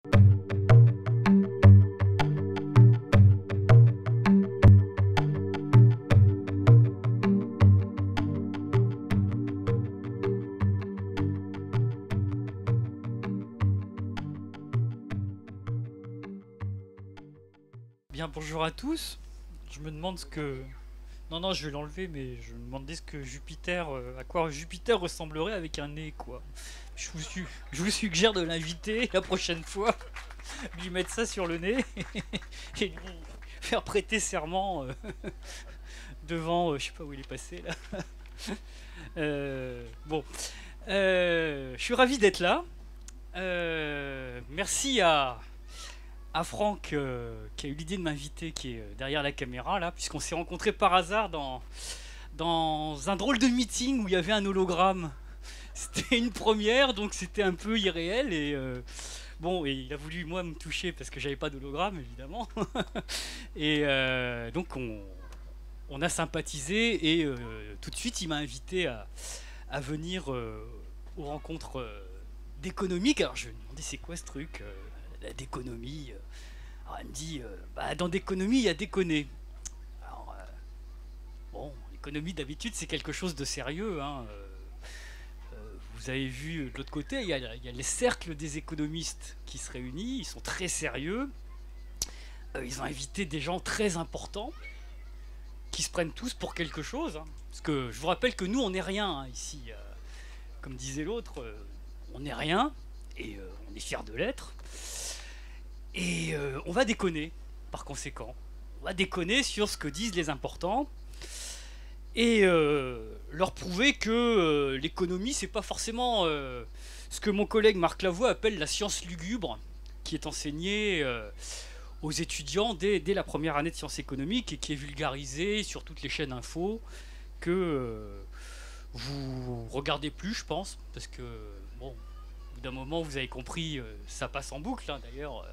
Bien, bonjour à tous. Je me demande ce que... Non, je vais l'enlever, mais je me demandais ce que Jupiter... à quoi Jupiter ressemblerait avec un nez, quoi. Je vous suggère de l'inviter la prochaine fois, lui mettre ça sur le nez, et lui faire prêter serment devant... je sais pas où il est passé, là. Bon. Je suis ravi d'être là. Merci à Franck qui a eu l'idée de m'inviter, qui est derrière la caméra là, puisqu'on s'est rencontrés par hasard dans un drôle de meeting où il y avait un hologramme. C'était une première, donc c'était un peu irréel et bon, et il a voulu moi me toucher parce que j'avais pas d'hologramme évidemment. Et donc on a sympathisé et tout de suite il m'a invité à venir aux rencontres d'économique. Alors je me demandais c'est quoi ce truc d'économie. Alors elle me dit dans d'économie il y a déconner. Alors bon, l'économie d'habitude c'est quelque chose de sérieux, hein. Vous avez vu de l'autre côté, il y a les cercles des économistes qui se réunissent, ils sont très sérieux. Ils ont invité des gens très importants qui se prennent tous pour quelque chose, hein. Parce que je vous rappelle que nous on n'est rien, hein, ici. Comme disait l'autre, on n'est rien et on est fiers de l'être. Et on va déconner, par conséquent. On va déconner sur ce que disent les importants et leur prouver que l'économie, c'est pas forcément ce que mon collègue Marc Lavoie appelle la science lugubre, qui est enseignée aux étudiants dès la première année de sciences économiques et qui est vulgarisée sur toutes les chaînes info que vous regardez plus, je pense, parce que bon, d'un moment vous avez compris, ça passe en boucle, hein, d'ailleurs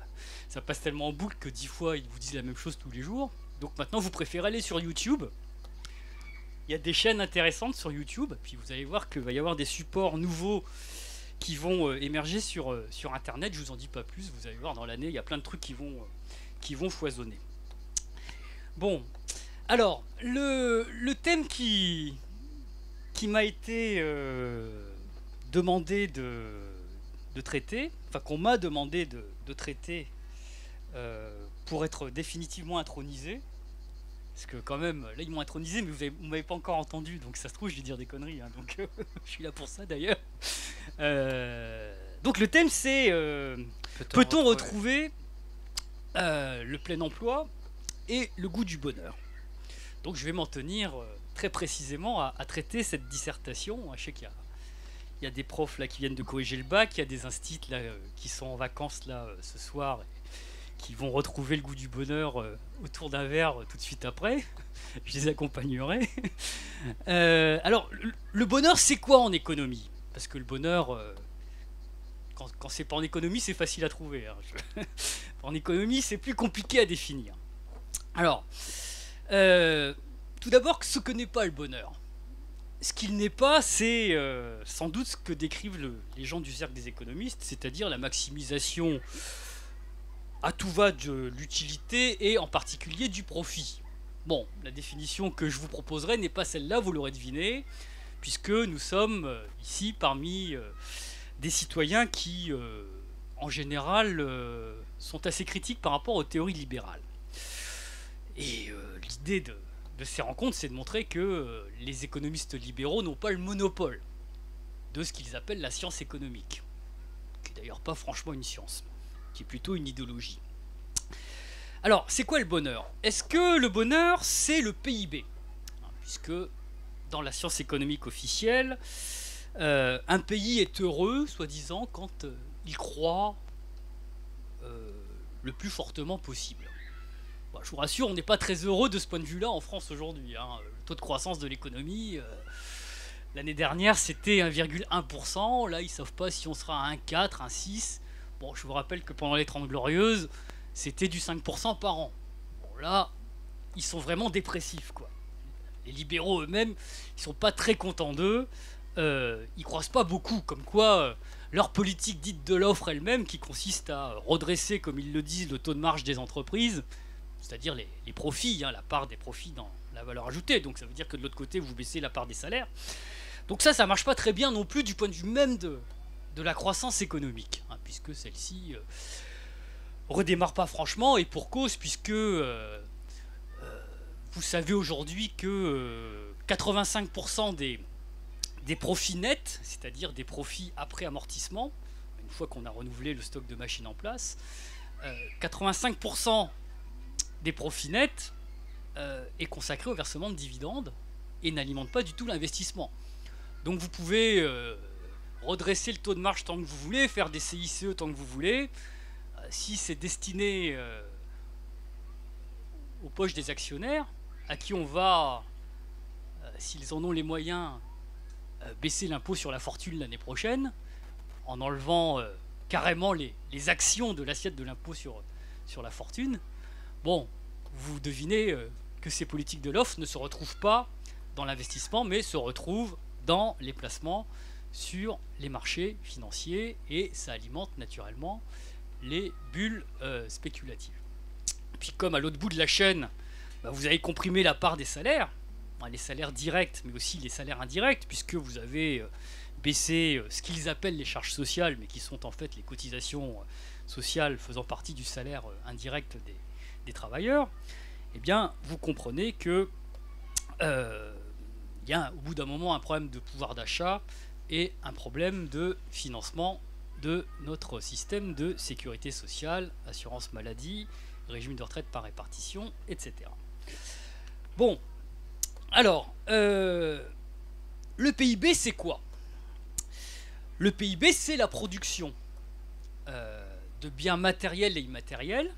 ça passe tellement en boucle que 10 fois ils vous disent la même chose tous les jours. Donc maintenant vous préférez aller sur YouTube. Il y a des chaînes intéressantes sur YouTube, puis vous allez voir qu'il va y avoir des supports nouveaux qui vont émerger sur internet. Je vous en dis pas plus, vous allez voir dans l'année il y a plein de trucs qui vont foisonner. Bon, alors le thème qui m'a été demandé de traiter, enfin qu'on m'a demandé de traiter pour être définitivement intronisé, parce que quand même, là ils m'ont intronisé mais vous m'avez pas encore entendu, donc ça se trouve je vais dire des conneries, hein, donc je suis là pour ça d'ailleurs. Donc le thème c'est peut-on retrouver le plein emploi et le goût du bonheur. Donc je vais m'en tenir très précisément à traiter cette dissertation. Je sais qu'il y a des profs là qui viennent de corriger le bac, il y a des instits là qui sont en vacances là ce soir, et qui vont retrouver le goût du bonheur autour d'un verre tout de suite après. Je les accompagnerai. Alors le bonheur c'est quoi en économie? Parce que le bonheur, quand c'est pas en économie c'est facile à trouver, hein. En économie c'est plus compliqué à définir. Alors tout d'abord, ce que n'est pas le bonheur. Ce qu'il n'est pas, c'est sans doute ce que décrivent les gens du cercle des économistes, c'est-à-dire la maximisation à tout va de l'utilité et en particulier du profit. Bon, la définition que je vous proposerai n'est pas celle-là, vous l'aurez deviné, puisque nous sommes ici parmi des citoyens qui, en général, sont assez critiques par rapport aux théories libérales. Et l'idée de ces rencontres, c'est de montrer que les économistes libéraux n'ont pas le monopole de ce qu'ils appellent la science économique, qui n'est d'ailleurs pas franchement une science, qui est plutôt une idéologie. Alors, c'est quoi le bonheur? Est-ce que le bonheur, c'est le PIB? Puisque dans la science économique officielle, un pays est heureux, soi-disant, quand il croît le plus fortement possible. Bon, je vous rassure, on n'est pas très heureux de ce point de vue-là en France aujourd'hui, hein. Le taux de croissance de l'économie, l'année dernière, c'était 1,1%. Là, ils ne savent pas si on sera à 1,4, 1,6. Bon, je vous rappelle que pendant les 30 Glorieuses, c'était du 5% par an. Bon, là, ils sont vraiment dépressifs, quoi. Les libéraux eux-mêmes, ils sont pas très contents d'eux. Ils croissent pas beaucoup, comme quoi leur politique dite de l'offre elle-même, qui consiste à redresser, comme ils le disent, le taux de marge des entreprises, c'est-à-dire les profits, hein, la part des profits dans la valeur ajoutée. Donc ça veut dire que de l'autre côté, vous baissez la part des salaires. Donc ça marche pas très bien non plus du point de vue même de la croissance économique, hein, puisque celle-ci redémarre pas franchement, et pour cause, puisque vous savez aujourd'hui que 85% des profits nets, c'est-à-dire des profits après amortissement, une fois qu'on a renouvelé le stock de machines en place, 85% des profits nets est consacré au versement de dividendes et n'alimente pas du tout l'investissement. Donc vous pouvez redresser le taux de marge tant que vous voulez, faire des CICE tant que vous voulez. Si c'est destiné aux poches des actionnaires, à qui on va, s'ils en ont les moyens, baisser l'impôt sur la fortune l'année prochaine, en enlevant carrément les actions de l'assiette de l'impôt sur la fortune, bon, vous devinez que ces politiques de l'offre ne se retrouvent pas dans l'investissement, mais se retrouvent dans les placements sur les marchés financiers, et ça alimente naturellement les bulles spéculatives. Puis comme à l'autre bout de la chaîne, vous avez comprimé la part des salaires, les salaires directs, mais aussi les salaires indirects, puisque vous avez baissé ce qu'ils appellent les charges sociales, mais qui sont en fait les cotisations sociales faisant partie du salaire indirect des travailleurs. Eh bien, vous comprenez que il y a au bout d'un moment un problème de pouvoir d'achat et un problème de financement de notre système de sécurité sociale, assurance maladie, régime de retraite par répartition, etc. Bon, alors, le PIB, c'est quoi? Le PIB, c'est la production de biens matériels et immatériels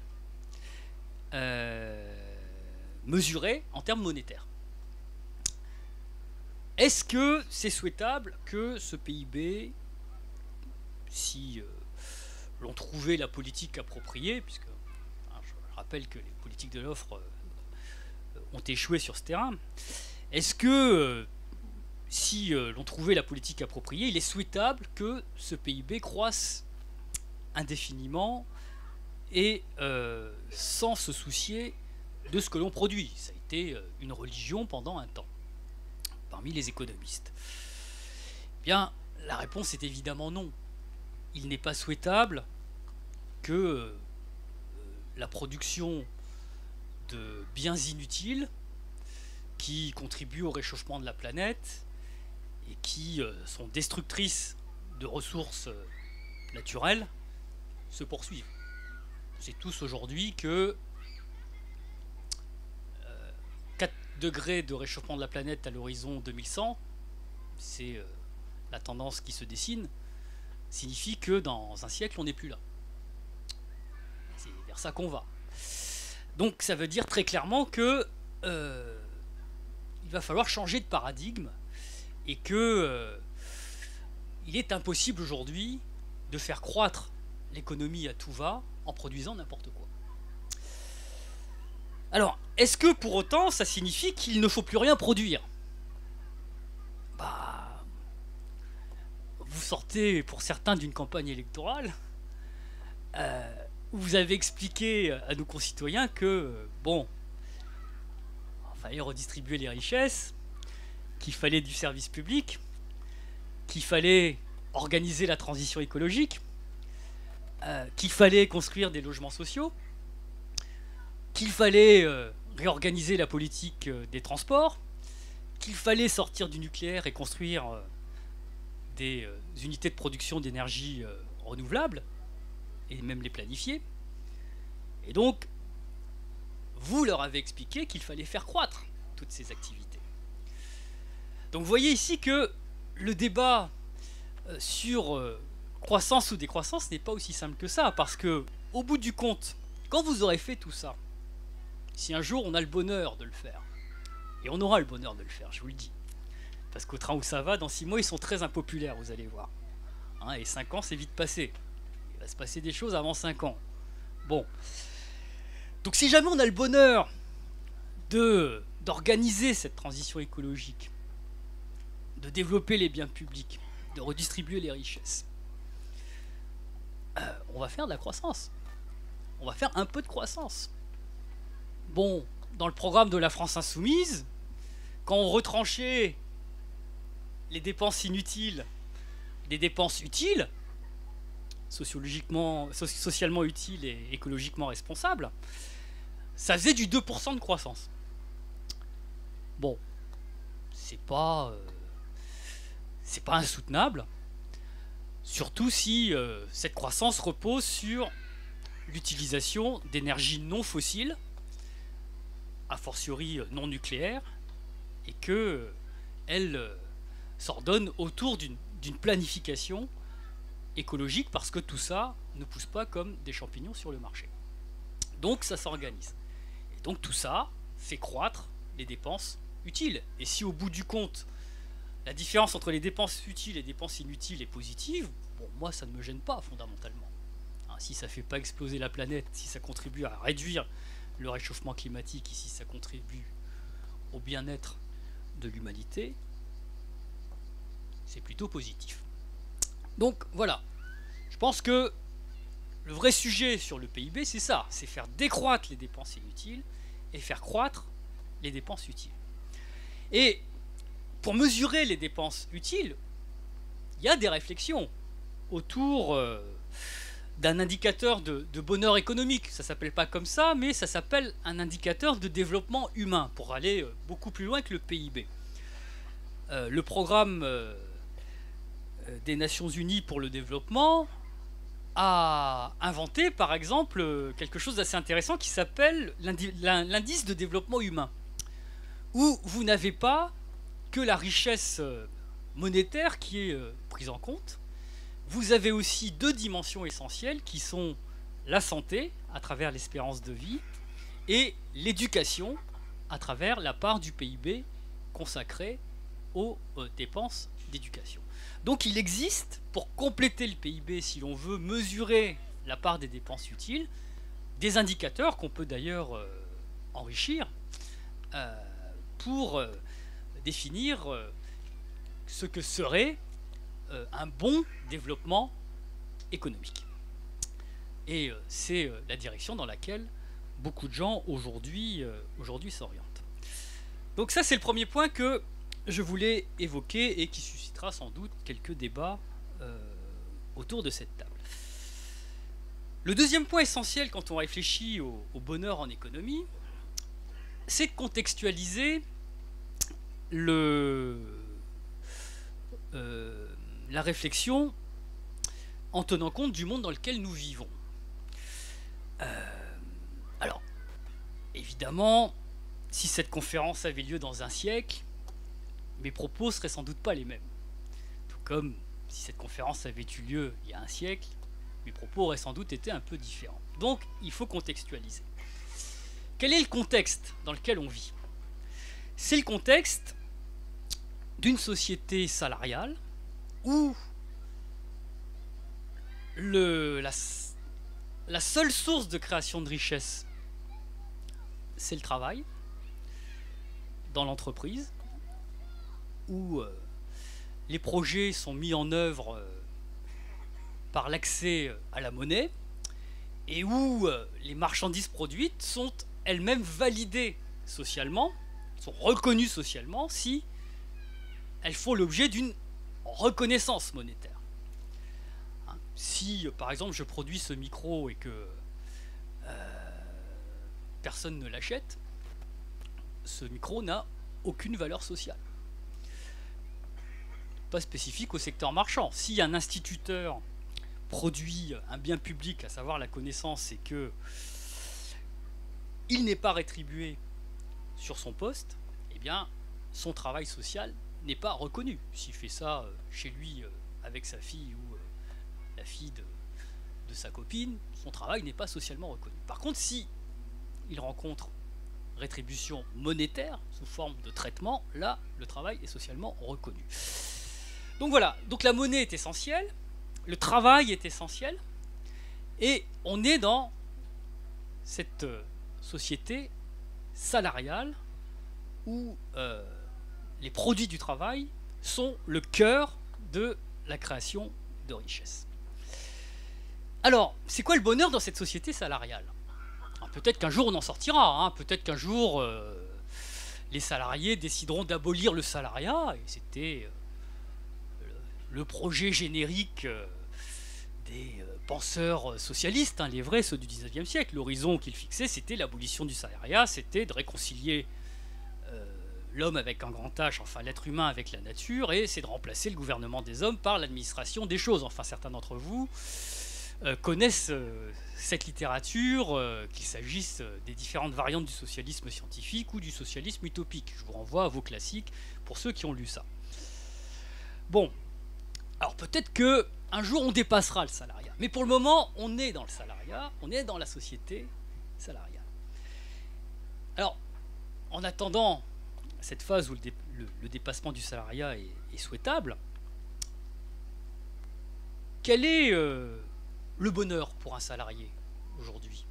mesurés en termes monétaires. Est-ce que c'est souhaitable que ce PIB, si l'on trouvait la politique appropriée, puisque je rappelle que les politiques de l'offre ont échoué sur ce terrain, est-ce que si l'on trouvait la politique appropriée, il est souhaitable que ce PIB croisse indéfiniment et sans se soucier de ce que l'on produit? Ça a été une religion pendant un temps parmi les économistes. Eh bien, la réponse est évidemment non. Il n'est pas souhaitable que la production de biens inutiles qui contribuent au réchauffement de la planète et qui sont destructrices de ressources naturelles se poursuive. On sait tous aujourd'hui que 4 degrés de réchauffement de la planète à l'horizon 2100, c'est la tendance qui se dessine, signifie que dans un siècle on n'est plus là. C'est vers ça qu'on va. Donc ça veut dire très clairement que il va falloir changer de paradigme, et que il est impossible aujourd'hui de faire croître l'économie à tout va en produisant n'importe quoi. Alors, est-ce que pour autant ça signifie qu'il ne faut plus rien produire? Vous sortez pour certains d'une campagne électorale où vous avez expliqué à nos concitoyens que, bon, il fallait redistribuer les richesses, qu'il fallait du service public, qu'il fallait organiser la transition écologique, qu'il fallait construire des logements sociaux, qu'il fallait réorganiser la politique des transports, qu'il fallait sortir du nucléaire et construire des unités de production d'énergie renouvelables, et même les planifier. Et donc, vous leur avez expliqué qu'il fallait faire croître toutes ces activités. Donc vous voyez ici que le débat sur croissance ou décroissance n'est pas aussi simple que ça, parce que au bout du compte, quand vous aurez fait tout ça, si un jour on a le bonheur de le faire, et on aura le bonheur de le faire, je vous le dis, parce qu'au train où ça va, dans 6 mois ils sont très impopulaires, vous allez voir, hein, et 5 ans c'est vite passé, il va se passer des choses avant 5 ans. Bon, donc si jamais on a le bonheur d'organiser cette transition écologique, de développer les biens publics, de redistribuer les richesses, on va faire de la croissance. On va faire un peu de croissance. Bon, dans le programme de la France Insoumise, quand on retranchait les dépenses inutiles des dépenses utiles, socialement utiles et écologiquement responsables, ça faisait du 2% de croissance. Bon, c'est pas insoutenable, surtout si cette croissance repose sur l'utilisation d'énergies non fossiles, a fortiori non nucléaires, et qu'elle s'ordonne autour d'une planification écologique, parce que tout ça ne pousse pas comme des champignons sur le marché. Donc ça s'organise. Et donc tout ça fait croître les dépenses utiles. Et si au bout du compte, la différence entre les dépenses utiles et les dépenses inutiles est positive, bon, moi ça ne me gêne pas fondamentalement. Hein, si ça ne fait pas exploser la planète, si ça contribue à réduire le réchauffement climatique, et si ça contribue au bien-être de l'humanité, c'est plutôt positif. Donc voilà, je pense que le vrai sujet sur le PIB, c'est ça, c'est faire décroître les dépenses inutiles et faire croître les dépenses utiles. Et pour mesurer les dépenses utiles, il y a des réflexions autour d'un indicateur de bonheur économique. Ça ne s'appelle pas comme ça, mais ça s'appelle un indicateur de développement humain, pour aller beaucoup plus loin que le PIB. Le programme des Nations Unies pour le développement a inventé, par exemple, quelque chose d'assez intéressant qui s'appelle l'indice de développement humain, où vous n'avez pas que la richesse monétaire qui est prise en compte. Vous avez aussi deux dimensions essentielles qui sont la santé, à travers l'espérance de vie, et l'éducation, à travers la part du PIB consacrée aux dépenses d'éducation. Donc il existe, pour compléter le PIB, si l'on veut mesurer la part des dépenses utiles, des indicateurs qu'on peut d'ailleurs enrichir pour définir ce que serait un bon développement économique. Et c'est la direction dans laquelle beaucoup de gens aujourd'hui s'orientent. Donc ça, c'est le premier point que je voulais évoquer et qui suscitera sans doute quelques débats autour de cette table. Le deuxième point essentiel quand on réfléchit au bonheur en économie, c'est de contextualiser la réflexion en tenant compte du monde dans lequel nous vivons. Alors, évidemment, si cette conférence avait lieu dans un siècle, mes propos seraient sans doute pas les mêmes. Tout comme si cette conférence avait eu lieu il y a un siècle, mes propos auraient sans doute été un peu différents. Donc, il faut contextualiser. Quel est le contexte dans lequel on vit? C'est le contexte d'une société salariale où la seule source de création de richesse, c'est le travail dans l'entreprise, où les projets sont mis en œuvre par l'accès à la monnaie, et où les marchandises produites sont elles-mêmes validées socialement, sont reconnues socialement si elles font l'objet d'une reconnaissance monétaire. Hein, si par exemple je produis ce micro et que personne ne l'achète, ce micro n'a aucune valeur sociale. Pas spécifique au secteur marchand. Si un instituteur produit un bien public, à savoir la connaissance, et que il n'est pas rétribué sur son poste, eh bien son travail social n'est pas reconnu. S'il fait ça chez lui avec sa fille ou la fille de sa copine, son travail n'est pas socialement reconnu. Par contre, si il rencontre rétribution monétaire sous forme de traitement, là le travail est socialement reconnu. Donc voilà, donc la monnaie est essentielle, le travail est essentiel, et on est dans cette société salariale où les produits du travail sont le cœur de la création de richesse. Alors, c'est quoi le bonheur dans cette société salariale? Peut-être qu'un jour on en sortira, hein. Peut-être qu'un jour les salariés décideront d'abolir le salariat, et c'était le projet générique des penseurs socialistes, hein, les vrais, ceux du 19e siècle. L'horizon qu'ils fixaient, c'était l'abolition du salariat, c'était de réconcilier l'homme avec un grand H, enfin l'être humain avec la nature, et c'est de remplacer le gouvernement des hommes par l'administration des choses. Enfin, certains d'entre vous connaissent cette littérature, qu'il s'agisse des différentes variantes du socialisme scientifique ou du socialisme utopique. Je vous renvoie à vos classiques pour ceux qui ont lu ça. Bon, alors peut-être que un jour on dépassera le salariat, mais pour le moment on est dans le salariat, on est dans la société salariale. Alors, en attendant cette phase où le dépassement du salariat est souhaitable, quel est le bonheur pour un salarié aujourd'hui?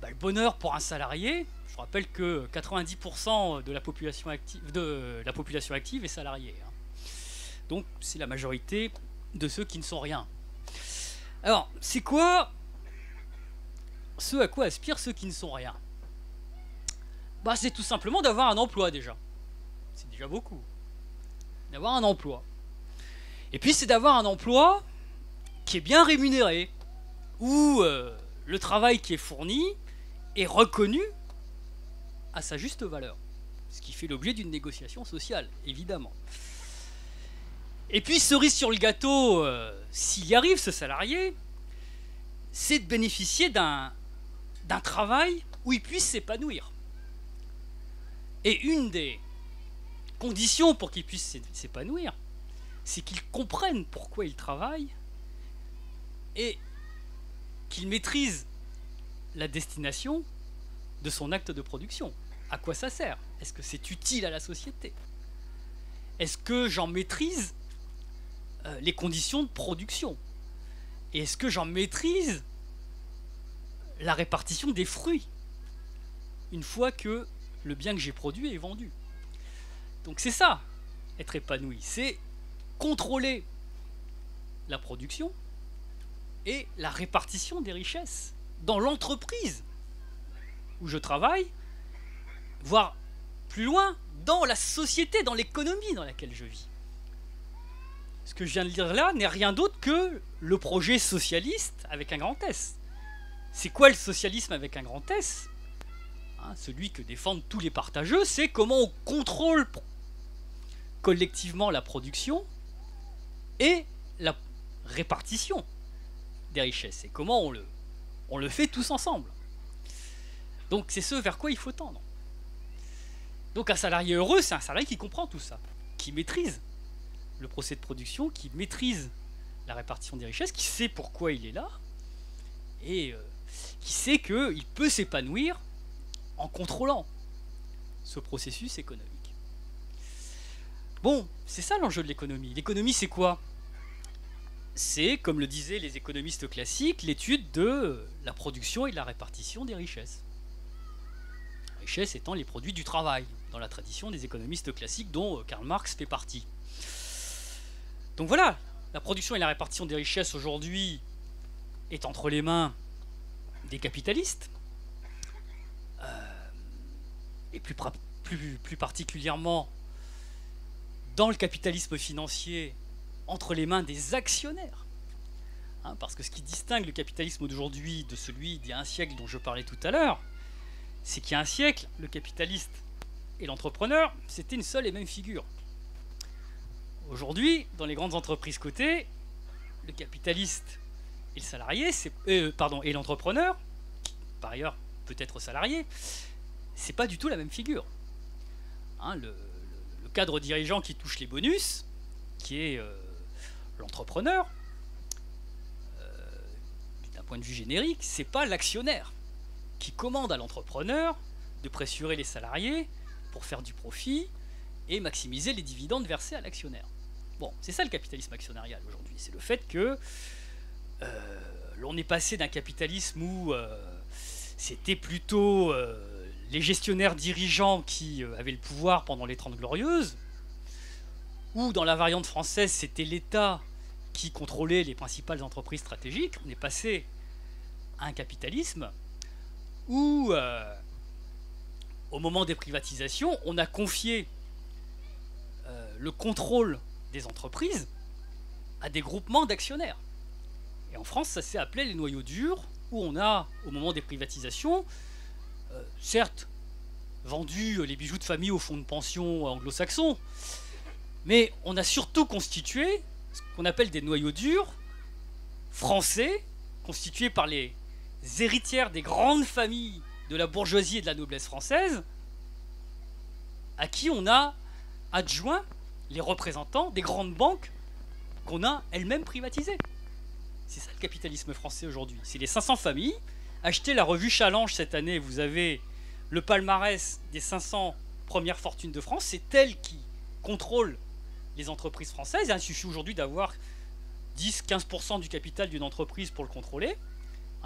Le bonheur pour un salarié, je rappelle que 90% de la population active est salariée, hein. Donc c'est la majorité de ceux qui ne sont rien. Alors, c'est quoi ce à quoi aspirent ceux qui ne sont rien? C'est tout simplement d'avoir un emploi déjà. C'est déjà beaucoup. D'avoir un emploi. Et puis c'est d'avoir un emploi qui est bien rémunéré, où le travail qui est fourni est reconnu à sa juste valeur. Ce qui fait l'objet d'une négociation sociale, évidemment. Et puis cerise sur le gâteau, s'il y arrive ce salarié, c'est de bénéficier d'un travail où il puisse s'épanouir. Et une des conditions pour qu'il puisse s'épanouir, c'est qu'il comprenne pourquoi il travaille et qu'il maîtrise la destination de son acte de production. À quoi ça sert? Est-ce que c'est utile à la société? Est-ce que j'en maîtrise les conditions de production? Et est-ce que j'en maîtrise la répartition des fruits une fois que le bien que j'ai produit est vendu? Donc c'est ça, être épanoui, c'est contrôler la production et la répartition des richesses dans l'entreprise où je travaille, voire plus loin, dans la société, dans l'économie dans laquelle je vis. Ce que je viens de dire là n'est rien d'autre que le projet socialiste avec un grand S. C'est quoi le socialisme avec un grand S? Celui que défendent tous les partageux, c'est comment on contrôle collectivement la production et la répartition des richesses, et comment on le fait tous ensemble. Donc c'est ce vers quoi il faut tendre. Donc un salarié heureux, c'est un salarié qui comprend tout ça, qui maîtrise le procès de production, qui maîtrise la répartition des richesses, qui sait pourquoi il est là, et qui sait qu'il peut s'épanouir en contrôlant ce processus économique. Bon, c'est ça l'enjeu de l'économie. L'économie, c'est quoi? C'est, comme le disaient les économistes classiques, l'étude de la production et de la répartition des richesses. Les richesses étant les produits du travail, dans la tradition des économistes classiques dont Karl Marx fait partie. Donc voilà, la production et la répartition des richesses aujourd'hui est entre les mains des capitalistes, et plus particulièrement dans le capitalisme financier, entre les mains des actionnaires. Parce que ce qui distingue le capitalisme d'aujourd'hui de celui d'il y a un siècle dont je parlais tout à l'heure, c'est qu'il y a un siècle, le capitaliste et l'entrepreneur, c'était une seule et même figure. Aujourd'hui, dans les grandes entreprises cotées, le capitaliste et le salarié, et l'entrepreneur, qui par ailleurs peut être salarié, c'est pas du tout la même figure. Le cadre dirigeant qui touche les bonus, qui est l'entrepreneur, d'un point de vue générique, c'est pas l'actionnaire qui commande à l'entrepreneur de pressurer les salariés pour faire du profit et maximiser les dividendes versés à l'actionnaire. Bon, c'est ça le capitalisme actionnarial aujourd'hui. C'est le fait que l'on est passé d'un capitalisme où c'était plutôt les gestionnaires dirigeants qui avaient le pouvoir pendant les 30 Glorieuses, ou dans la variante française, c'était l'État qui contrôlait les principales entreprises stratégiques. On est passé à un capitalisme où, au moment des privatisations, on a confié le contrôle des entreprises à des groupements d'actionnaires. Et en France, ça s'est appelé les noyaux durs, où on a, au moment des privatisations, certes, vendu les bijoux de famille aux fonds de pension anglo-saxons, mais on a surtout constitué ce qu'on appelle des noyaux durs français, constitués par les héritières des grandes familles de la bourgeoisie et de la noblesse française, à qui on a adjoint les représentants des grandes banques qu'on a elles-mêmes privatisées. C'est ça le capitalisme français aujourd'hui. C'est les 500 familles. Achetez la revue Challenge cette année, vous avez le palmarès des 500 premières fortunes de France. C'est elle qui contrôle les entreprises françaises. Il suffit aujourd'hui d'avoir 10-15% du capital d'une entreprise pour le contrôler.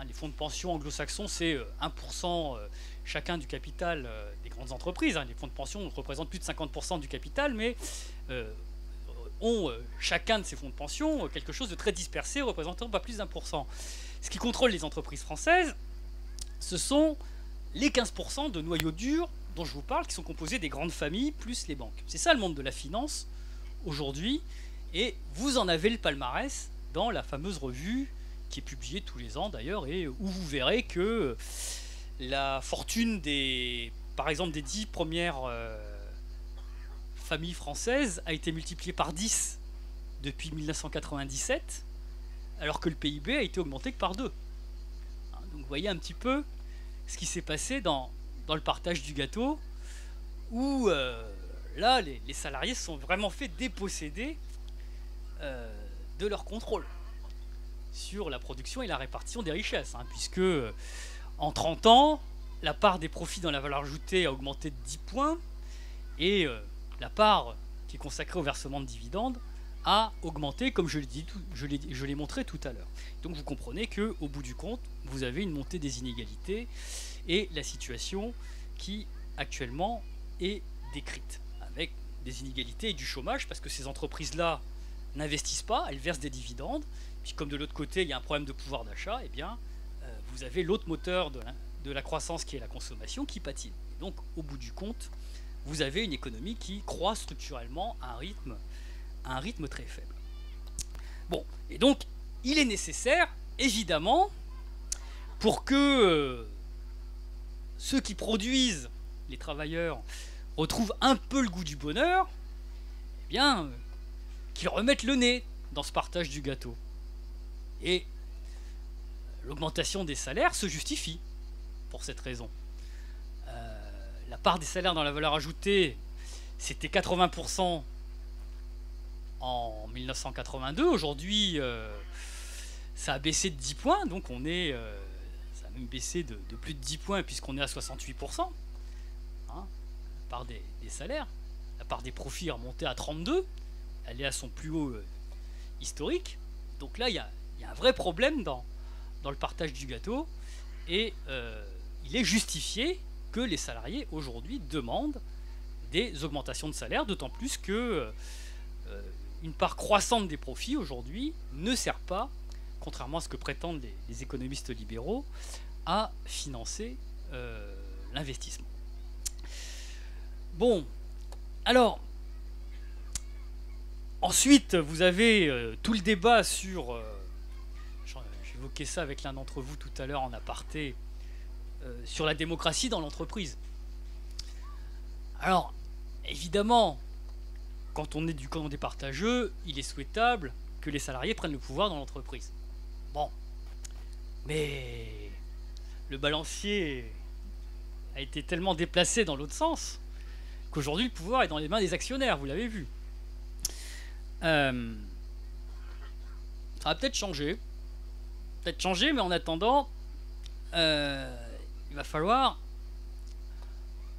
Les fonds de pension anglo-saxons, c'est 1% chacun du capital des grandes entreprises. Les fonds de pension représentent plus de 50% du capital, mais ont chacun de ces fonds de pension quelque chose de très dispersé, représentant pas plus d'1%. Ce qui contrôle les entreprises françaises, ce sont les 15% de noyaux durs dont je vous parle, qui sont composés des grandes familles plus les banques. C'est ça le monde de la finance aujourd'hui, et vous en avez le palmarès dans la fameuse revue qui est publiée tous les ans d'ailleurs, et où vous verrez que la fortune des, par exemple, des 10 premières familles françaises a été multipliée par 10 depuis 1997, alors que le PIB a été augmenté que par 2. Donc vous voyez un petit peu ce qui s'est passé dans le partage du gâteau, où là, les salariés se sont vraiment fait déposséder de leur contrôle sur la production et la répartition des richesses, puisque en 30 ans, la part des profits dans la valeur ajoutée a augmenté de 10 points, et la part qui est consacrée au versement de dividendes a augmenté, comme je l'ai montré tout à l'heure. Donc vous comprenez qu'au bout du compte, vous avez une montée des inégalités et la situation qui actuellement est décrite, avec des inégalités et du chômage, parce que ces entreprises-là n'investissent pas, elles versent des dividendes, puis comme de l'autre côté il y a un problème de pouvoir d'achat, eh bien vous avez l'autre moteur de la croissance qui est la consommation qui patine. Et donc au bout du compte, vous avez une économie qui croît structurellement à un rythme très faible. Bon, et donc il est nécessaire, évidemment, pour que ceux qui produisent, les travailleurs, retrouvent un peu le goût du bonheur, eh bien, qu'ils remettent le nez dans ce partage du gâteau. Et l'augmentation des salaires se justifie pour cette raison. La part des salaires dans la valeur ajoutée, c'était 80% en 1982. Aujourd'hui, ça a baissé de 10 points, donc on est... ça a même baissé de plus de 10 points puisqu'on est à 68%. La part des salaires. La part des profits est remontée à 32. Elle est à son plus haut historique. Donc là, il y a un vrai problème dans le partage du gâteau. Et il est justifié que les salariés aujourd'hui demandent des augmentations de salaire, d'autant plus que une part croissante des profits aujourd'hui ne sert pas, contrairement à ce que prétendent les économistes libéraux, à financer l'investissement. Bon, alors, ensuite, vous avez tout le débat sur... j'évoquais ça avec l'un d'entre vous tout à l'heure en aparté, sur la démocratie dans l'entreprise. Alors, évidemment, quand on est du camp des partageux, il est souhaitable que les salariés prennent le pouvoir dans l'entreprise. Bon, mais le balancier a été tellement déplacé dans l'autre sens qu'aujourd'hui le pouvoir est dans les mains des actionnaires, vous l'avez vu. Ça va peut-être changer, mais en attendant, il va falloir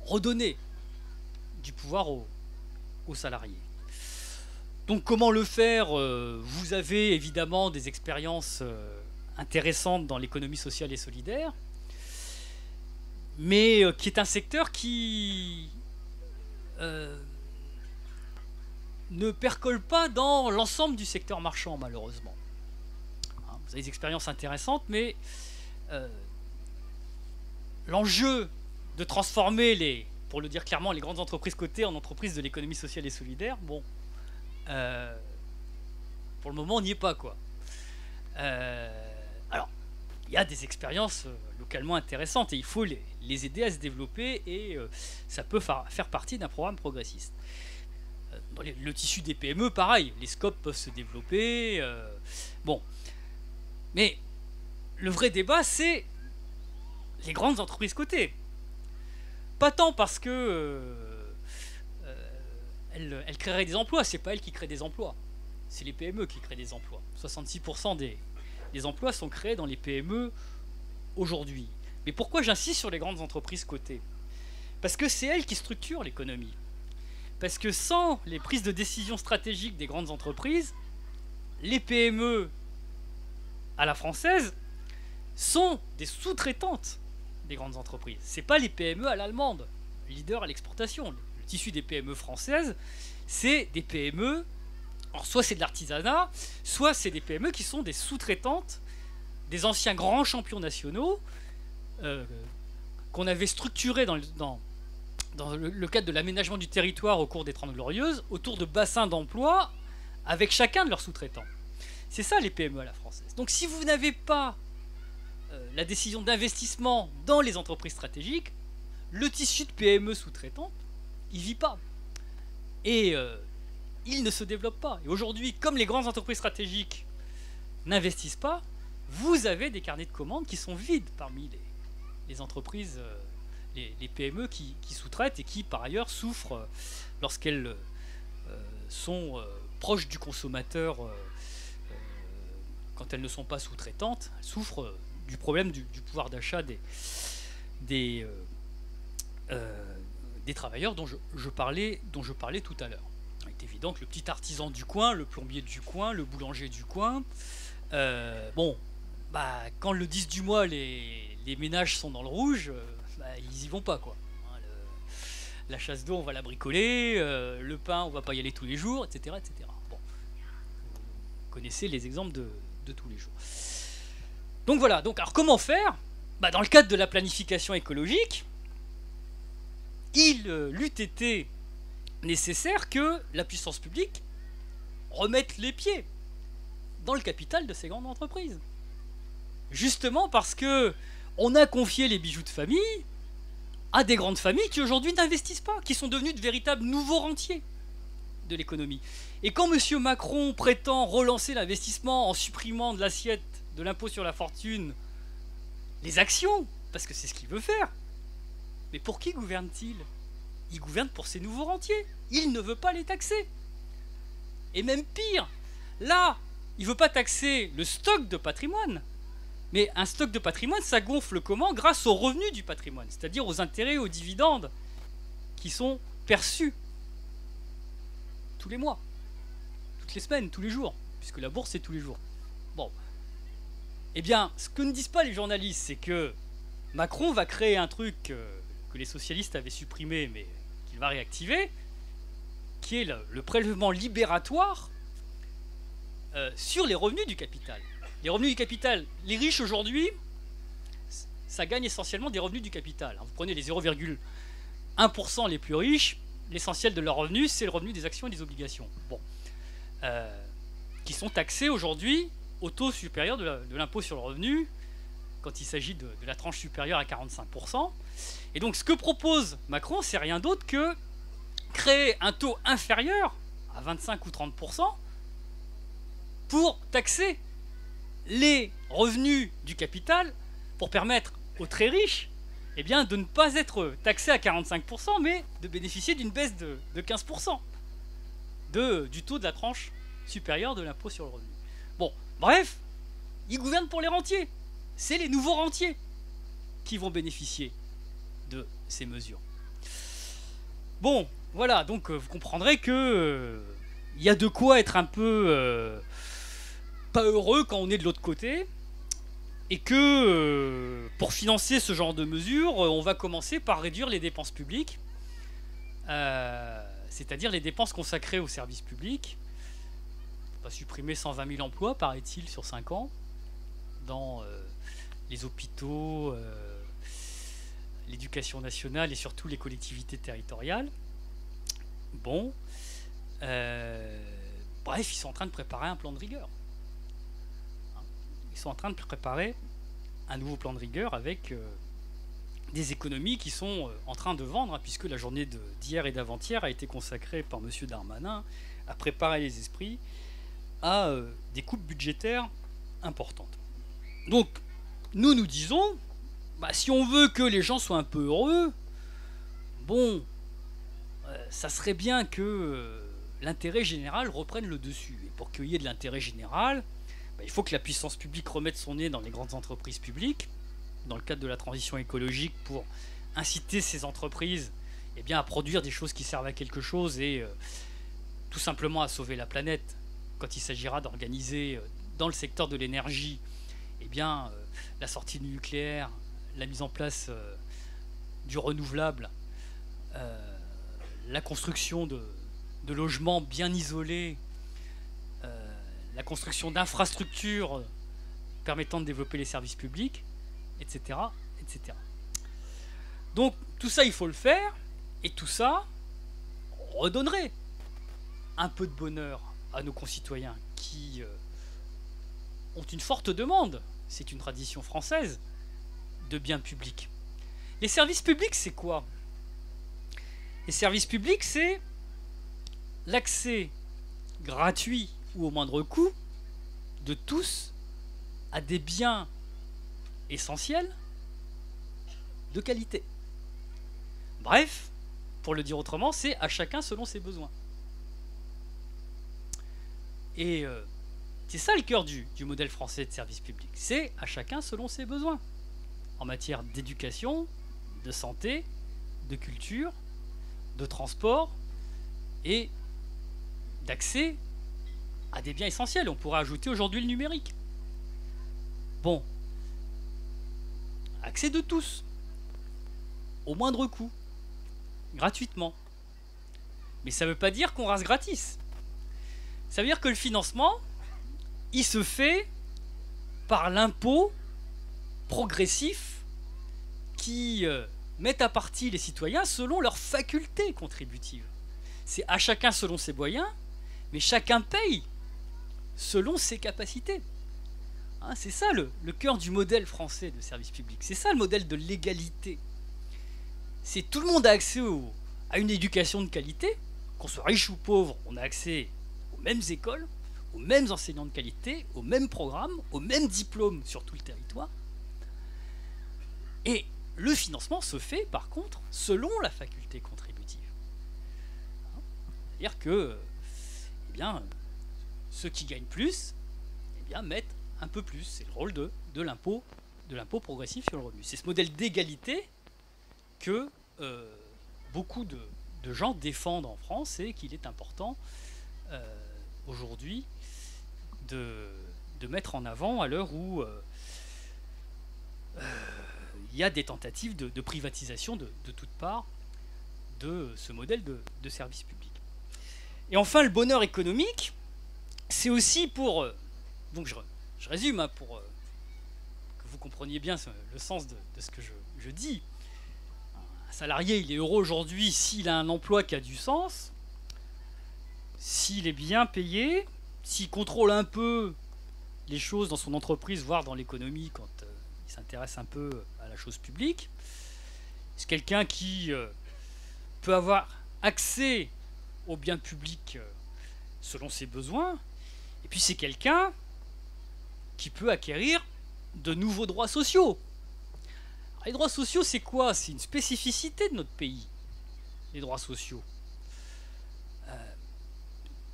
redonner du pouvoir aux salariés. Donc comment le faire? Vous avez évidemment des expériences intéressantes dans l'économie sociale et solidaire, mais qui est un secteur qui ne percole pas dans l'ensemble du secteur marchand, malheureusement. Hein, vous avez des expériences intéressantes, mais l'enjeu de transformer pour le dire clairement, les grandes entreprises cotées en entreprises de l'économie sociale et solidaire, bon, pour le moment, on n'y est pas, quoi. Alors, il y a des expériences localement intéressantes et il faut les aider à se développer et ça peut faire partie d'un programme progressiste. Le tissu des PME, pareil, les scopes peuvent se développer. Bon, mais le vrai débat, c'est les grandes entreprises cotées. Pas tant parce que elles créeraient des emplois, c'est pas elles qui créent des emplois, c'est les PME qui créent des emplois. 66% des emplois sont créés dans les PME aujourd'hui. Mais pourquoi j'insiste sur les grandes entreprises cotées? Parce que c'est elles qui structurent l'économie. Parce que sans les prises de décision stratégiques des grandes entreprises, les PME à la française sont des sous-traitantes des grandes entreprises. C'est pas les PME à l'allemande, leader à l'exportation. Le tissu des PME françaises, c'est des PME, alors soit c'est de l'artisanat, soit c'est des PME qui sont des sous-traitantes des anciens grands champions nationaux qu'on avait structurés dans le cadre de l'aménagement du territoire au cours des 30 Glorieuses, autour de bassins d'emploi avec chacun de leurs sous-traitants. C'est ça les PME à la française. Donc si vous n'avez pas la décision d'investissement dans les entreprises stratégiques, le tissu de PME sous-traitantes, il ne vit pas. Et il ne se développe pas. Et aujourd'hui, comme les grandes entreprises stratégiques n'investissent pas, vous avez des carnets de commandes qui sont vides parmi les entreprises, les PME qui sous-traitent et qui, par ailleurs, souffrent lorsqu'elles sont proches du consommateur. Quand elles ne sont pas sous-traitantes, elles souffrent du problème du pouvoir d'achat des travailleurs dont je parlais tout à l'heure. Il est évident que le petit artisan du coin, le plombier du coin, le boulanger du coin, quand le 10 du mois, les ménages sont dans le rouge, ils y vont pas, quoi. La chasse d'eau, on va la bricoler, le pain, on va pas y aller tous les jours, etc. etc. Bon. Vous connaissez les exemples de tous les jours. Donc voilà, alors comment faire? Dans le cadre de la planification écologique, il eût été nécessaire que la puissance publique remette les pieds dans le capital de ces grandes entreprises. Justement parce que on a confié les bijoux de famille à des grandes familles qui aujourd'hui n'investissent pas, qui sont devenus de véritables nouveaux rentiers de l'économie. Et quand M. Macron prétend relancer l'investissement en supprimant de l'assiette de l'impôt sur la fortune les actions, parce que c'est ce qu'il veut faire, mais pour qui gouverne-t-il? Il gouverne pour ses nouveaux rentiers. Il ne veut pas les taxer. Et même pire, là, il ne veut pas taxer le stock de patrimoine. Mais un stock de patrimoine, ça gonfle comment? Grâce aux revenus du patrimoine, c'est-à-dire aux intérêts, aux dividendes qui sont perçus tous les mois, toutes les semaines, tous les jours, puisque la bourse c'est tous les jours. Bon. Eh bien, ce que ne disent pas les journalistes, c'est que Macron va créer un truc que les socialistes avaient supprimé, mais qu'il va réactiver, qui est le prélèvement libératoire sur les revenus du capital. Les revenus du capital, les riches aujourd'hui, ça gagne essentiellement des revenus du capital. Vous prenez les 0,1% les plus riches, l'essentiel de leurs revenus, c'est le revenu des actions et des obligations. Bon. Qui sont taxés aujourd'hui au taux supérieur de l'impôt sur le revenu, quand il s'agit de la tranche supérieure à 45%. Et donc ce que propose Macron, c'est rien d'autre que créer un taux inférieur à 25 ou 30% pour taxer les revenus du capital, pour permettre aux très riches de ne pas être taxés à 45%, mais de bénéficier d'une baisse de 15% du taux de la tranche supérieure de l'impôt sur le revenu. Bon, bref, ils gouvernent pour les rentiers. C'est les nouveaux rentiers qui vont bénéficier de ces mesures. Bon, voilà, donc vous comprendrez que il y a de quoi être un peu pas heureux quand on est de l'autre côté, et que pour financer ce genre de mesures, on va commencer par réduire les dépenses publiques. c'est-à-dire les dépenses consacrées aux services publics. On va supprimer 120 000 emplois, paraît-il, sur 5 ans, dans les hôpitaux, l'éducation nationale et surtout les collectivités territoriales. Bon, bref, ils sont en train de préparer un plan de rigueur. Ils sont en train de préparer un nouveau plan de rigueur avec des économies qui sont en train de vendre, hein, puisque la journée d'hier et d'avant-hier a été consacrée par M. Darmanin à préparer les esprits à des coupes budgétaires importantes. Donc, nous disons, bah, si on veut que les gens soient un peu heureux, bon, ça serait bien que l'intérêt général reprenne le dessus. Et pour qu'il y ait de l'intérêt général, bah, il faut que la puissance publique remette son nez dans les grandes entreprises publiques, dans le cadre de la transition écologique, pour inciter ces entreprises eh bien, à produire des choses qui servent à quelque chose et tout simplement à sauver la planète quand il s'agira d'organiser dans le secteur de l'énergie eh bien, la sortie du nucléaire, la mise en place du renouvelable, la construction de logements bien isolés, la construction d'infrastructures permettant de développer les services publics, etc., etc. Donc tout ça, il faut le faire, et tout ça redonnerait un peu de bonheur à nos concitoyens qui ont une forte demande, c'est une tradition française, de biens publics. Les services publics, c'est quoi? Les services publics, c'est l'accès gratuit ou au moindre coût de tous à des biens essentiels de qualité. Bref, pour le dire autrement, c'est à chacun selon ses besoins. Et c'est ça le cœur du modèle français de service public. C'est à chacun selon ses besoins. En matière d'éducation, de santé, de culture, de transport et d'accès à des biens essentiels. On pourrait ajouter aujourd'hui le numérique. Bon. Accès de tous. Au moindre coût. Gratuitement. Mais ça ne veut pas dire qu'on rase gratis. Ça veut dire que le financement, il se fait par l'impôt progressif qui met à partie les citoyens selon leurs facultés contributives. C'est à chacun selon ses moyens, mais chacun paye selon ses capacités. Hein, c'est ça le cœur du modèle français de service public. C'est ça le modèle de l'égalité. C'est tout le monde a accès à une éducation de qualité. Qu'on soit riche ou pauvre, on a accès aux mêmes écoles, aux mêmes enseignants de qualité, aux mêmes programmes, aux mêmes diplômes sur tout le territoire. Et le financement se fait par contre selon la faculté contributive. C'est-à-dire que eh bien, ceux qui gagnent plus eh bien, mettent un peu plus. C'est le rôle de l'impôt progressif sur le revenu. C'est ce modèle d'égalité que beaucoup de gens défendent en France et qu'il est important aujourd'hui de mettre en avant à l'heure où il y a des tentatives de privatisation de toutes parts de ce modèle de service public. Et enfin, le bonheur économique, c'est aussi pour... donc je résume, hein, pour que vous compreniez bien le sens de ce que je dis. Un salarié, il est heureux aujourd'hui s'il a un emploi qui a du sens, s'il est bien payé, s'il contrôle un peu les choses dans son entreprise, voire dans l'économie quand il s'intéresse un peu à la chose publique. C'est quelqu'un qui peut avoir accès aux biens publics selon ses besoins. Et puis c'est quelqu'un qui peut acquérir de nouveaux droits sociaux. Alors, les droits sociaux, c'est quoi? C'est une spécificité de notre pays, les droits sociaux.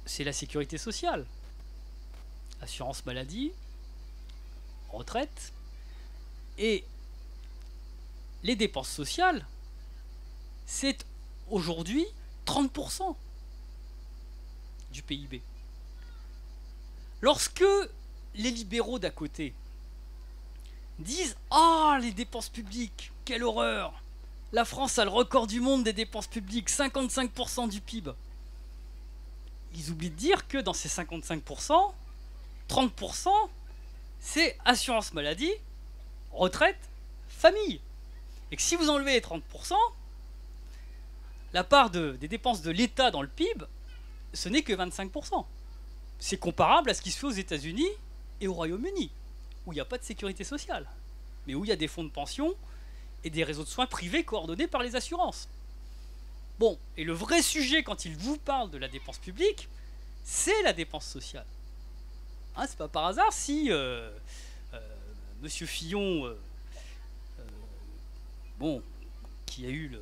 C'est la sécurité sociale, assurance maladie, retraite, et les dépenses sociales, c'est aujourd'hui 30% du PIB. Lorsque les libéraux d'à côté disent « Ah, les dépenses publiques, quelle horreur! La France a le record du monde des dépenses publiques, 55% du PIB. » ils oublient de dire que dans ces 55%, 30%, c'est assurance maladie, retraite, famille. Et que si vous enlevez les 30%, la part des dépenses de l'État dans le PIB, ce n'est que 25%. C'est comparable à ce qui se fait aux États-Unis et au Royaume-Uni, où il n'y a pas de sécurité sociale, mais où il y a des fonds de pension et des réseaux de soins privés coordonnés par les assurances. Bon, et le vrai sujet quand il vous parle de la dépense publique, c'est la dépense sociale. Hein, c'est pas par hasard si Monsieur Fillon, bon, qui a eu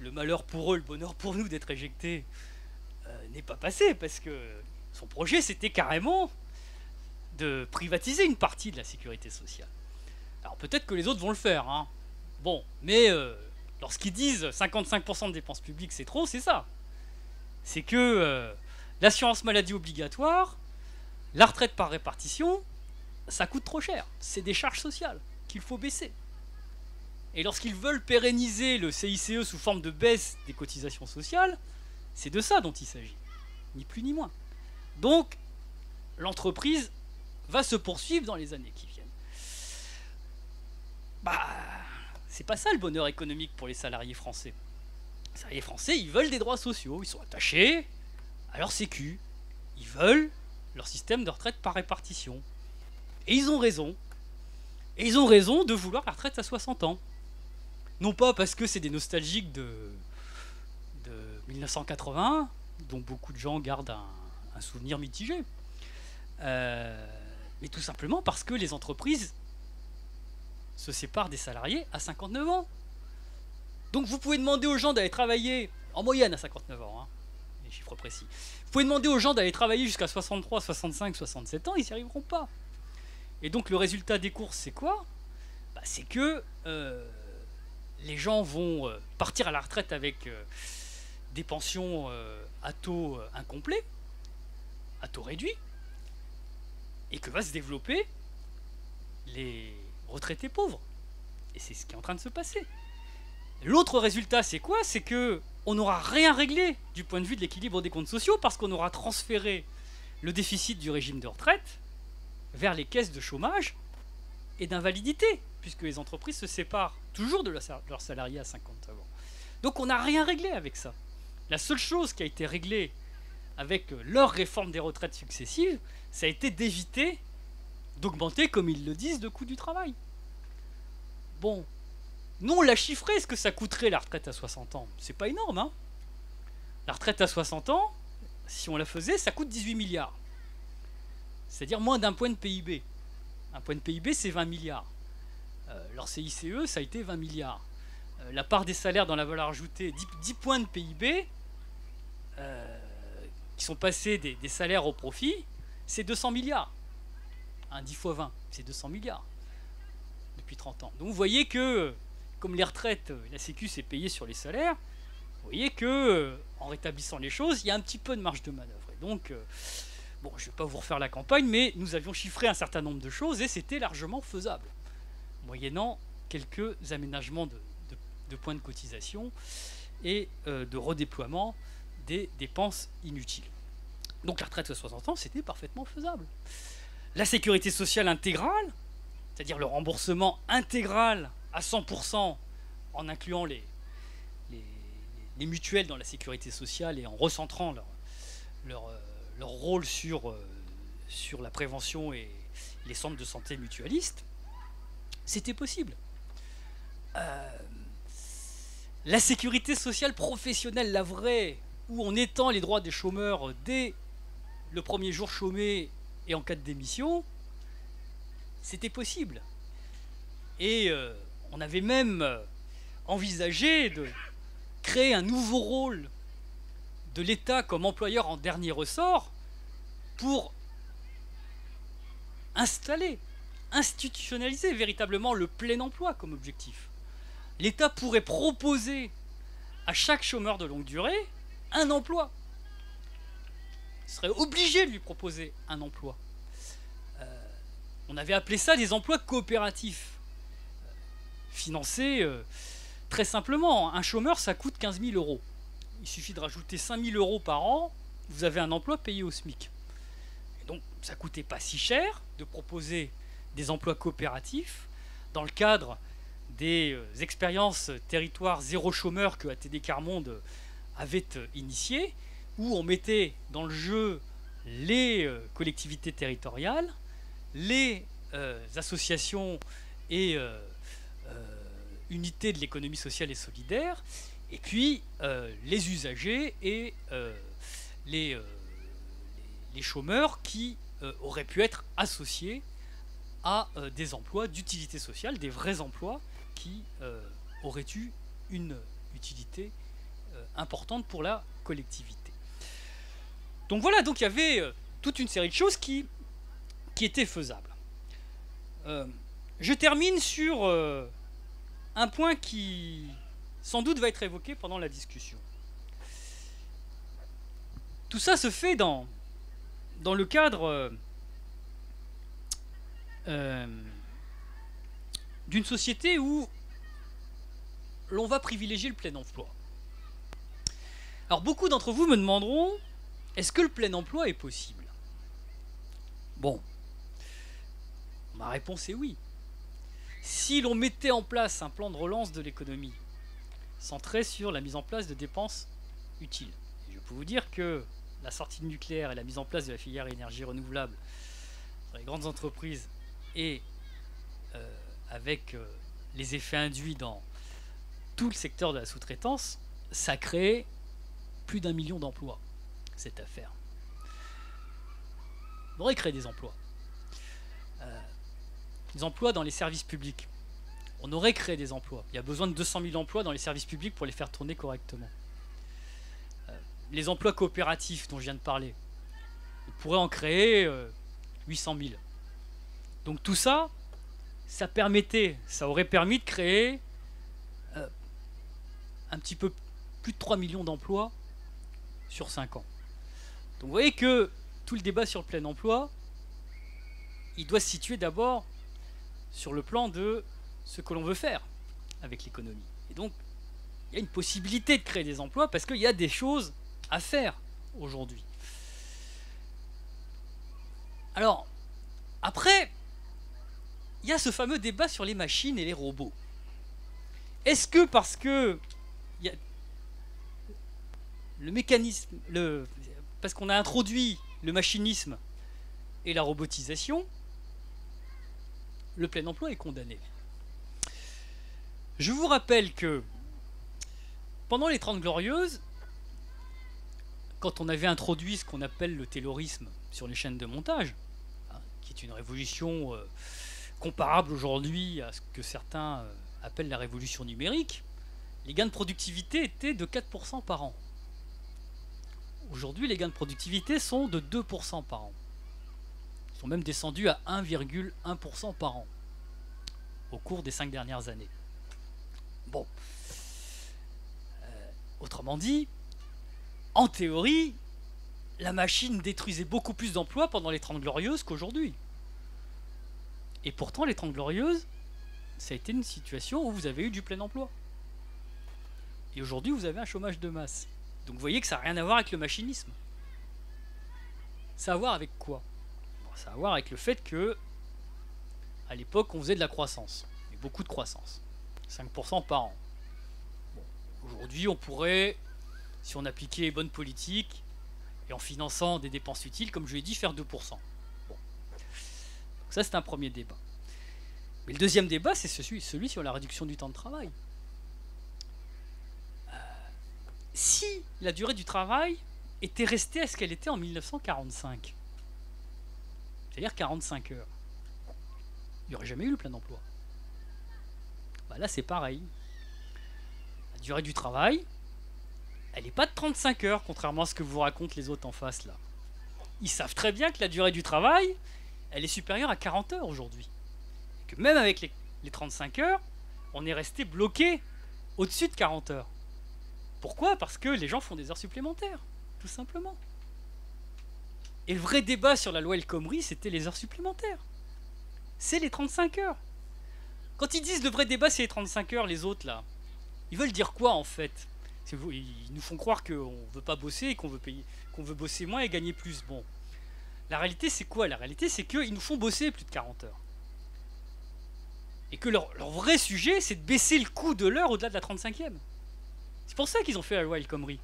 le malheur pour eux, le bonheur pour nous d'être éjecté, n'est pas passé, parce que son projet c'était carrément de privatiser une partie de la sécurité sociale. Alors peut-être que les autres vont le faire, hein. Bon, mais lorsqu'ils disent 55% de dépenses publiques c'est trop, c'est ça. C'est que l'assurance maladie obligatoire, la retraite par répartition, ça coûte trop cher. C'est des charges sociales qu'il faut baisser. Et lorsqu'ils veulent pérenniser le CICE sous forme de baisse des cotisations sociales, c'est de ça dont il s'agit. Ni plus ni moins. Donc, l'entreprise va se poursuivre dans les années qui viennent. Bah, c'est pas ça le bonheur économique pour les salariés français. Les salariés français, ils veulent des droits sociaux, ils sont attachés à leur sécu, ils veulent leur système de retraite par répartition. Et ils ont raison. Et ils ont raison de vouloir la retraite à 60 ans. Non pas parce que c'est des nostalgiques de 1980, dont beaucoup de gens gardent un souvenir mitigé. Mais tout simplement parce que les entreprises se séparent des salariés à 59 ans. Donc vous pouvez demander aux gens d'aller travailler, en moyenne à 59 ans, hein, les chiffres précis. Vous pouvez demander aux gens d'aller travailler jusqu'à 63, 65, 67 ans, ils n'y arriveront pas. Et donc le résultat des courses, c'est quoi? Bah, c'est que les gens vont partir à la retraite avec des pensions à taux incomplet, à taux réduit, et que va se développer les retraités pauvres. Et c'est ce qui est en train de se passer. L'autre résultat, c'est quoi? C'est que on n'aura rien réglé du point de vue de l'équilibre des comptes sociaux parce qu'on aura transféré le déficit du régime de retraite vers les caisses de chômage et d'invalidité, puisque les entreprises se séparent toujours de leurs salariés à 50 ans. Donc on n'a rien réglé avec ça. La seule chose qui a été réglée avec leur réforme des retraites successives, ça a été d'éviter d'augmenter, comme ils le disent, le coût du travail. Bon, nous on l'a chiffré ce que ça coûterait la retraite à 60 ans. C'est pas énorme, hein. La retraite à 60 ans, si on la faisait, ça coûte 18 milliards. C'est-à-dire moins d'un point de PIB. Un point de PIB, c'est 20 milliards. Leur CICE, ça a été 20 milliards. La part des salaires dans la valeur ajoutée, 10 points de PIB, qui sont passés des salaires au profit, c'est 200 milliards. 10 fois 20, c'est 200 milliards depuis 30 ans. Donc vous voyez que, comme les retraites, la Sécu s'est payée sur les salaires, vous voyez que, en rétablissant les choses, il y a un petit peu de marge de manœuvre. Et donc, bon, je ne vais pas vous refaire la campagne, mais nous avions chiffré un certain nombre de choses et c'était largement faisable, moyennant quelques aménagements de points de cotisation et de redéploiement des dépenses inutiles. Donc la retraite à 60 ans, c'était parfaitement faisable. La sécurité sociale intégrale, c'est-à-dire le remboursement intégral à 100% en incluant les mutuelles dans la sécurité sociale et en recentrant leur rôle sur la prévention et les centres de santé mutualistes, c'était possible. La sécurité sociale professionnelle, la vraie, où on étend les droits des chômeurs dès le premier jour chômé et en cas de démission, c'était possible. Et on avait même envisagé de créer un nouveau rôle de l'État comme employeur en dernier ressort pour institutionnaliser véritablement le plein emploi comme objectif. L'État pourrait proposer à chaque chômeur de longue durée un emploi. Il serait obligé de lui proposer un emploi. On avait appelé ça des emplois coopératifs, financés très simplement. Un chômeur, ça coûte 15 000 euros. Il suffit de rajouter 5 000 euros par an vous avez un emploi payé au SMIC. Et donc, ça ne coûtait pas si cher de proposer des emplois coopératifs dans le cadre des expériences territoire zéro chômeur que ATD Quart-Monde avait initiées, où on mettait dans le jeu les collectivités territoriales, les associations et unités de l'économie sociale et solidaire, et puis les usagers et les chômeurs qui auraient pu être associés à des emplois d'utilité sociale, des vrais emplois qui auraient eu une utilité importante pour la collectivité. Donc voilà, donc il y avait toute une série de choses qui étaient faisables. Je termine sur un point qui sans doute va être évoqué pendant la discussion. Tout ça se fait dans le cadre d'une société où l'on va privilégier le plein emploi. Alors beaucoup d'entre vous me demanderont, est-ce que le plein emploi est possible? Bon, ma réponse est oui. Si l'on mettait en place un plan de relance de l'économie centré sur la mise en place de dépenses utiles, et je peux vous dire que la sortie du nucléaire et la mise en place de la filière énergie renouvelable dans les grandes entreprises et avec les effets induits dans tout le secteur de la sous-traitance, ça crée plus d'1 million d'emplois, cette affaire. On aurait créé des emplois. Des emplois dans les services publics. On aurait créé des emplois. Il y a besoin de 200 000 emplois dans les services publics pour les faire tourner correctement. Les emplois coopératifs dont je viens de parler, on pourrait en créer 800 000. Donc tout ça, ça aurait permis de créer un petit peu plus de 3 millions d'emplois sur 5 ans. Donc vous voyez que tout le débat sur le plein emploi, il doit se situer d'abord sur le plan de ce que l'on veut faire avec l'économie. Et donc, il y a une possibilité de créer des emplois parce qu'il y a des choses à faire aujourd'hui. Alors, après, il y a ce fameux débat sur les machines et les robots. Est-ce que parce que il y a le mécanisme, parce qu'on a introduit le machinisme et la robotisation, le plein emploi est condamné? Je vous rappelle que pendant les 30 Glorieuses, quand on avait introduit ce qu'on appelle le taylorisme sur les chaînes de montage, qui est une révolution comparable aujourd'hui à ce que certains appellent la révolution numérique, les gains de productivité étaient de 4% par an. Aujourd'hui, les gains de productivité sont de 2% par an. Ils sont même descendus à 1,1% par an au cours des 5 dernières années. Bon. Autrement dit, en théorie, la machine détruisait beaucoup plus d'emplois pendant les 30 Glorieuses qu'aujourd'hui. Et pourtant, les 30 Glorieuses, ça a été une situation où vous avez eu du plein emploi. Et aujourd'hui, vous avez un chômage de masse. Donc vous voyez que ça n'a rien à voir avec le machinisme. Ça a à voir avec quoi? Ça a à voir avec le fait que, à l'époque, on faisait de la croissance. Et beaucoup de croissance. 5% par an. Bon, aujourd'hui, on pourrait, si on appliquait les bonnes politiques, et en finançant des dépenses utiles, comme je l'ai dit, faire 2%. Bon. Donc ça, c'est un premier débat. Mais le deuxième débat, c'est celui sur la réduction du temps de travail. Si la durée du travail était restée à ce qu'elle était en 1945, c'est-à-dire 45 heures, il n'y aurait jamais eu le plein emploi. Bah là, c'est pareil. La durée du travail, elle n'est pas de 35 heures, contrairement à ce que vous racontent les autres en face là. Ils savent très bien que la durée du travail, elle est supérieure à 40 heures aujourd'hui. Et que même avec les 35 heures, on est resté bloqué au-dessus de 40 heures. Pourquoi? Parce que les gens font des heures supplémentaires, tout simplement. Et le vrai débat sur la loi El Khomri, c'était les heures supplémentaires. C'est les 35 heures. Quand ils disent le vrai débat, c'est les 35 heures, les autres là, ils veulent dire quoi en fait? Ils nous font croire qu'on ne veut pas bosser et qu'on veut bosser moins et gagner plus. Bon, la réalité c'est quoi? La réalité c'est qu'ils nous font bosser plus de 40 heures. Et que leur vrai sujet c'est de baisser le coût de l'heure au-delà de la 35e. C'est pour ça qu'ils ont fait la loi El Khomri.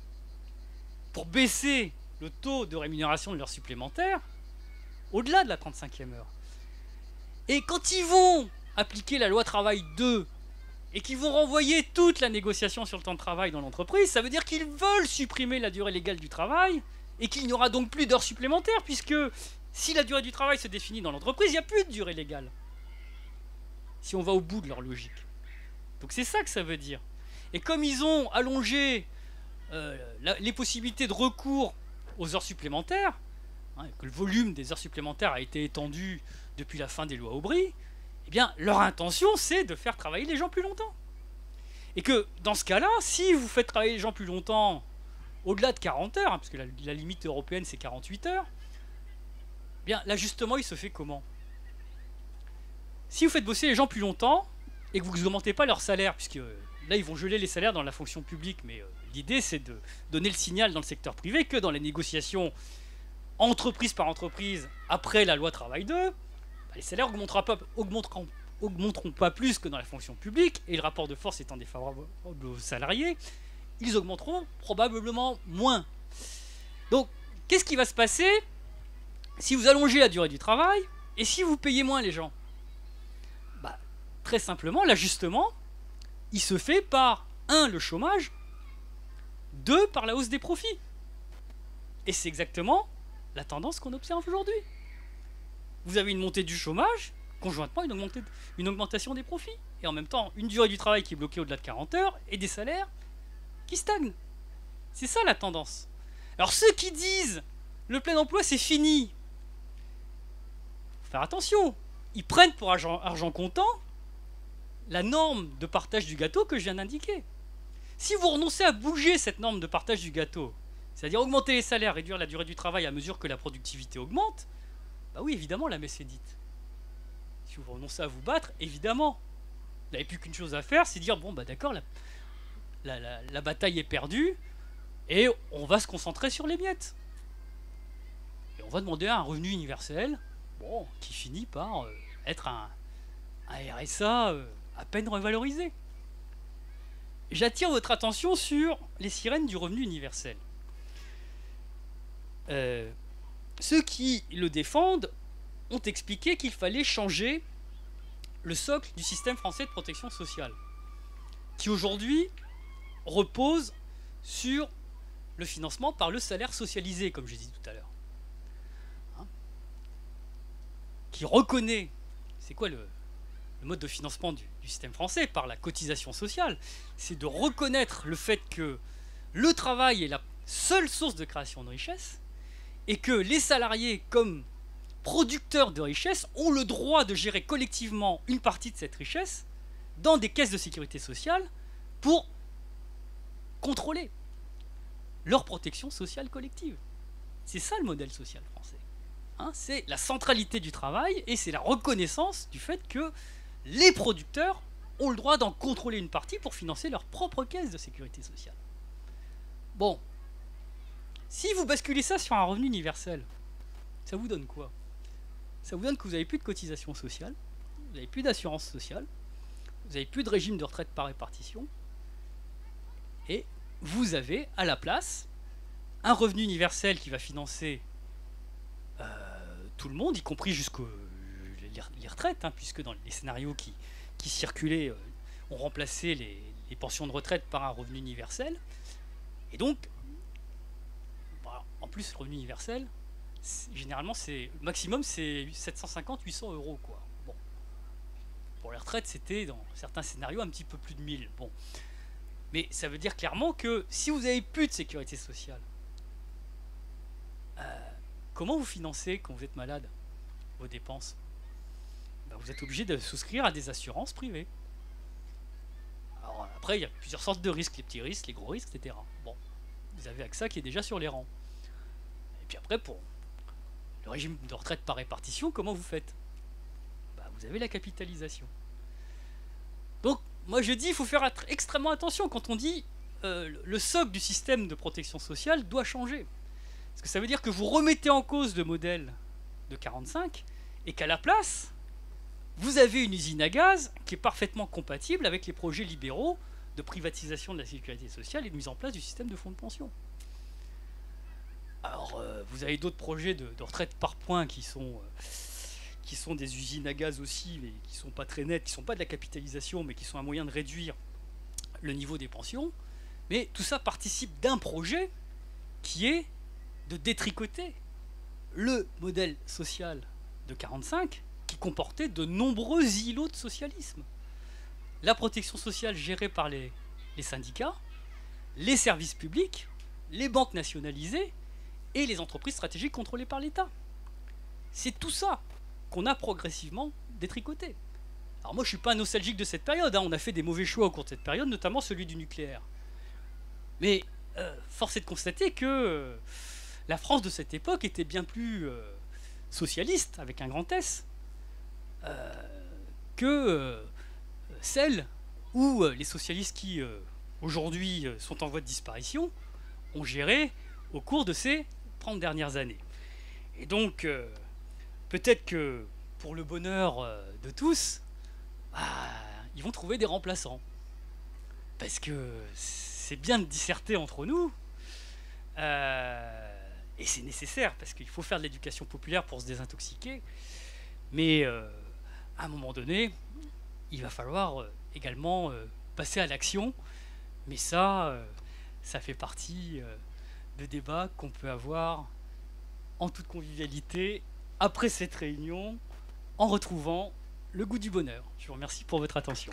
Pour baisser le taux de rémunération de l'heure supplémentaire au-delà de la 35e heure. Et quand ils vont appliquer la loi travail 2 et qu'ils vont renvoyer toute la négociation sur le temps de travail dans l'entreprise, ça veut dire qu'ils veulent supprimer la durée légale du travail et qu'il n'y aura donc plus d'heures supplémentaires, puisque si la durée du travail se définit dans l'entreprise, il n'y a plus de durée légale. Si on va au bout de leur logique. Donc c'est ça que ça veut dire. Et comme ils ont allongé les possibilités de recours aux heures supplémentaires, que le volume des heures supplémentaires a été étendu depuis la fin des lois Aubry, eh bien, leur intention, c'est de faire travailler les gens plus longtemps. Et que, dans ce cas-là, si vous faites travailler les gens plus longtemps, au-delà de 40 heures, parce que la limite européenne, c'est 48 heures, eh bien, l'ajustement, il se fait comment? Si vous faites bosser les gens plus longtemps, et que vous n'augmentez pas leur salaire, puisque là, ils vont geler les salaires dans la fonction publique, mais l'idée, c'est de donner le signal dans le secteur privé que dans les négociations entreprise par entreprise, après la loi Travail 2, les salaires augmenteront pas plus que dans la fonction publique, et le rapport de force étant défavorable aux salariés, ils augmenteront probablement moins. Donc, qu'est-ce qui va se passer si vous allongez la durée du travail, et si vous payez moins les gens? Très simplement, l'ajustement, il se fait par 1, le chômage, 2, par la hausse des profits. Et c'est exactement la tendance qu'on observe aujourd'hui. Vous avez une montée du chômage, conjointement une augmentation des profits. Et en même temps, une durée du travail qui est bloquée au-delà de 40 heures et des salaires qui stagnent. C'est ça la tendance. Alors ceux qui disent le plein emploi c'est fini, faut faire attention. Ils prennent pour argent comptant la norme de partage du gâteau que je viens d'indiquer. Si vous renoncez à bouger cette norme de partage du gâteau, c'est-à-dire augmenter les salaires, réduire la durée du travail à mesure que la productivité augmente, bah oui, évidemment, la messe est dite. Si vous renoncez à vous battre, évidemment, vous n'avez plus qu'une chose à faire, c'est dire, bon, bah d'accord, la bataille est perdue, et on va se concentrer sur les miettes. Et on va demander un revenu universel, bon, qui finit par être un RSA à peine revalorisé. J'attire votre attention sur les sirènes du revenu universel. Ceux qui le défendent ont expliqué qu'il fallait changer le socle du système français de protection sociale, qui aujourd'hui repose sur le financement par le salaire socialisé, comme je disais tout à l'heure. Qui reconnaît, c'est quoi le mode de financement du système français par la cotisation sociale, c'est de reconnaître le fait que le travail est la seule source de création de richesse et que les salariés, comme producteurs de richesse, ont le droit de gérer collectivement une partie de cette richesse dans des caisses de sécurité sociale pour contrôler leur protection sociale collective. C'est ça le modèle social français. C'est la centralité du travail et c'est la reconnaissance du fait que les producteurs ont le droit d'en contrôler une partie pour financer leur propre caisse de sécurité sociale. Bon, si vous basculez ça sur un revenu universel, ça vous donne quoi? Ça vous donne que vous n'avez plus de cotisation sociale, vous n'avez plus d'assurance sociale, vous n'avez plus de régime de retraite par répartition, et vous avez à la place un revenu universel qui va financer tout le monde, y compris jusqu'aux les retraites, puisque dans les scénarios qui circulaient ont remplacé les pensions de retraite par un revenu universel. Et donc, en plus, le revenu universel, généralement, le maximum, c'est 750-800 euros, quoi. Bon. Pour les retraites, c'était, dans certains scénarios, un petit peu plus de 1000. Bon. Mais ça veut dire clairement que si vous n'avez plus de sécurité sociale, comment vous financez, quand vous êtes malade, vos dépenses? Vous êtes obligé de souscrire à des assurances privées. Alors après, il y a plusieurs sortes de risques, les petits risques, les gros risques, etc. Bon, vous avez AXA qui est déjà sur les rangs. Et puis après, pour le régime de retraite par répartition, comment vous faites? Vous avez la capitalisation. Donc, moi je dis, il faut faire extrêmement attention quand on dit le socle du système de protection sociale doit changer. Parce que ça veut dire que vous remettez en cause le modèle de 45 et qu'à la place, vous avez une usine à gaz qui est parfaitement compatible avec les projets libéraux de privatisation de la sécurité sociale et de mise en place du système de fonds de pension. Alors, vous avez d'autres projets de retraite par points qui sont des usines à gaz aussi, mais qui ne sont pas très nettes, qui ne sont pas de la capitalisation, mais qui sont un moyen de réduire le niveau des pensions. Mais tout ça participe d'un projet qui est de détricoter le modèle social de 45 qui comportait de nombreux îlots de socialisme. La protection sociale gérée par les syndicats, les services publics, les banques nationalisées et les entreprises stratégiques contrôlées par l'État. C'est tout ça qu'on a progressivement détricoté. Alors moi je ne suis pas nostalgique de cette période, on a fait des mauvais choix au cours de cette période, notamment celui du nucléaire. Mais force est de constater que la France de cette époque était bien plus socialiste, avec un grand S, que celle où les socialistes qui aujourd'hui sont en voie de disparition ont géré au cours de ces 30 dernières années. Et donc peut-être que pour le bonheur de tous, ils vont trouver des remplaçants. Parce que c'est bien de disserter entre nous, et c'est nécessaire, parce qu'il faut faire de l'éducation populaire pour se désintoxiquer, mais à un moment donné, il va falloir également passer à l'action, mais ça fait partie de débats qu'on peut avoir en toute convivialité après cette réunion, en retrouvant le goût du bonheur. Je vous remercie pour votre attention.